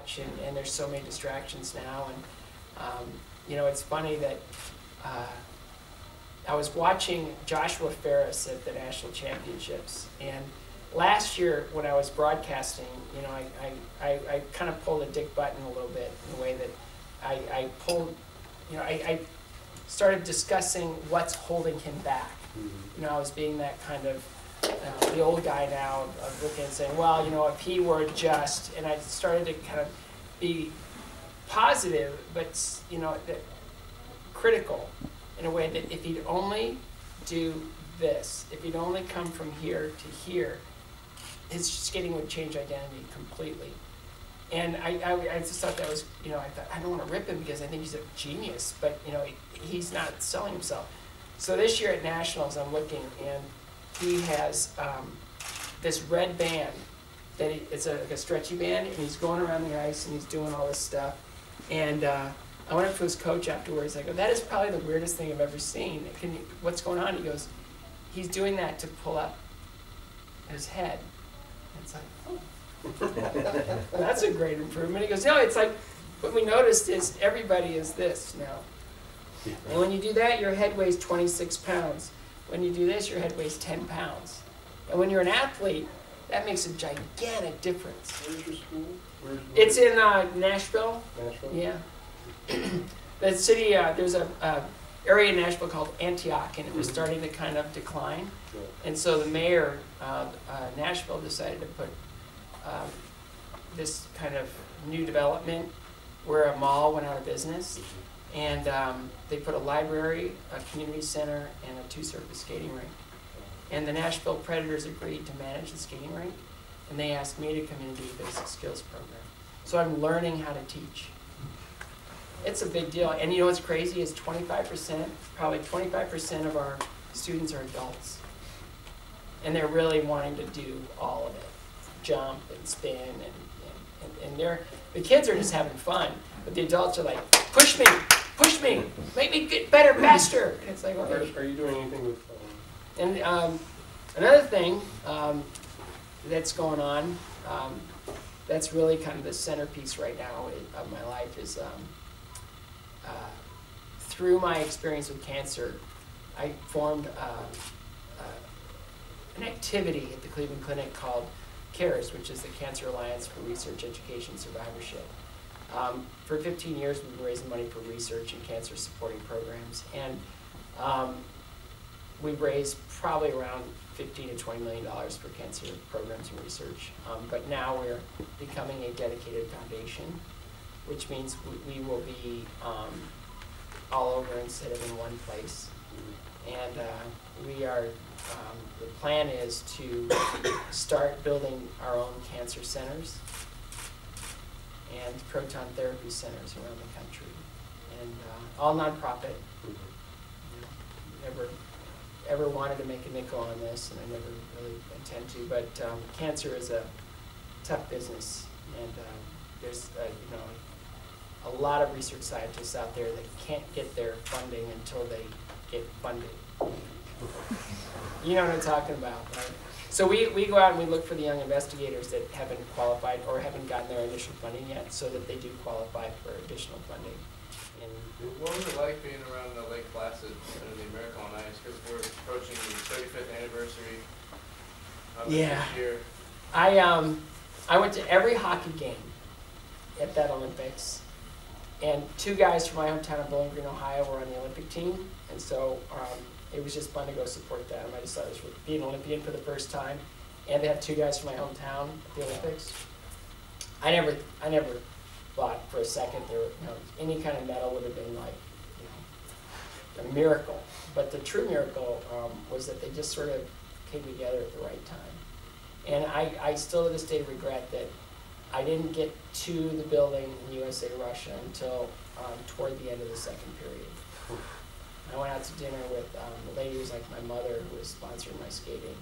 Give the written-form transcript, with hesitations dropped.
watch, and there's so many distractions now. And you know, it's funny that I was watching Joshua Ferris at the national championships, and last year when I was broadcasting, you know, I kind of pulled a Dick Button a little bit in the way that I pulled, you know, I started discussing what's holding him back. You know, I was being that kind of the old guy now of looking and saying, well, you know, if he were just, and I started to kind of be positive, but, you know, critical in a way that if he'd only do this, if he'd only come from here to here, his skating would change identity completely. And I just thought that was, you know, I thought, I don't want to rip him because I think he's a genius, but, you know, he's not selling himself. So this year at Nationals, I'm looking, and he has this red band that it's like a stretchy band, and he's going around the ice and he's doing all this stuff. And I went up to his coach afterwards. I go, that is probably the weirdest thing I've ever seen. What's going on? He goes, he's doing that to pull up his head. And it's like, oh, that's a great improvement. He goes, no, it's like, what we noticed is everybody is this now. And when you do that, your head weighs 26 pounds. When you do this, your head weighs 10 pounds. And when you're an athlete, that makes a gigantic difference. Where's your school? It's in Nashville. Nashville? Yeah. The city, there's a area in Nashville called Antioch, and it was starting to kind of decline. Yeah. And so the mayor of Nashville decided to put this kind of new development where a mall went out of business. And they put a library, a community center, and a two-surface skating rink. And the Nashville Predators agreed to manage the skating rink, and they asked me to come in and do a basic skills program. So I'm learning how to teach. It's a big deal. And you know what's crazy is 25%, probably 25% of our students are adults. And they're really wanting to do all of it. Jump and spin, and the kids are just having fun. But the adults are like, push me, make me get better, faster. And it's like, okay. Are you doing anything with? And another thing that's going on, that's really kind of the centerpiece right now of my life is through my experience with cancer, I formed an activity at the Cleveland Clinic called CARES, which is the Cancer Alliance for Research, Education, Survivorship. For 15 years, we've been raising money for research and cancer supporting programs, and we've raised probably around $15 to $20 million for cancer programs and research. But now we're becoming a dedicated foundation, which means we will be all over instead of in one place. And we are, the plan is to start building our own cancer centers and proton therapy centers around the country, and all nonprofit. Never wanted to make a nickel on this, and I never really intend to. But cancer is a tough business, and there's you know, a lot of research scientists out there that can't get their funding until they get funded. You know what I'm talking about, right? So we go out and we look for the young investigators that haven't qualified or haven't gotten their initial funding yet, so that they do qualify for additional funding. And what was it like being around the Lake Placid and the Miracle on Ice? Because we're approaching the 35th anniversary of this year. I went to every hockey game at that Olympics, and two guys from my hometown of Bowling Green, Ohio, were on the Olympic team, and so it was just fun to go support them. I decided to be an Olympian for the first time, and they had two guys from my hometown at the Olympics. I never thought for a second there, you know, any kind of medal would have been like, you know, a miracle. But the true miracle was that they just sort of came together at the right time. And I still to this day regret that I didn't get to the building in USA Russia until toward the end of the second period. I went out to dinner with a lady who was like my mother, who was sponsoring my skating.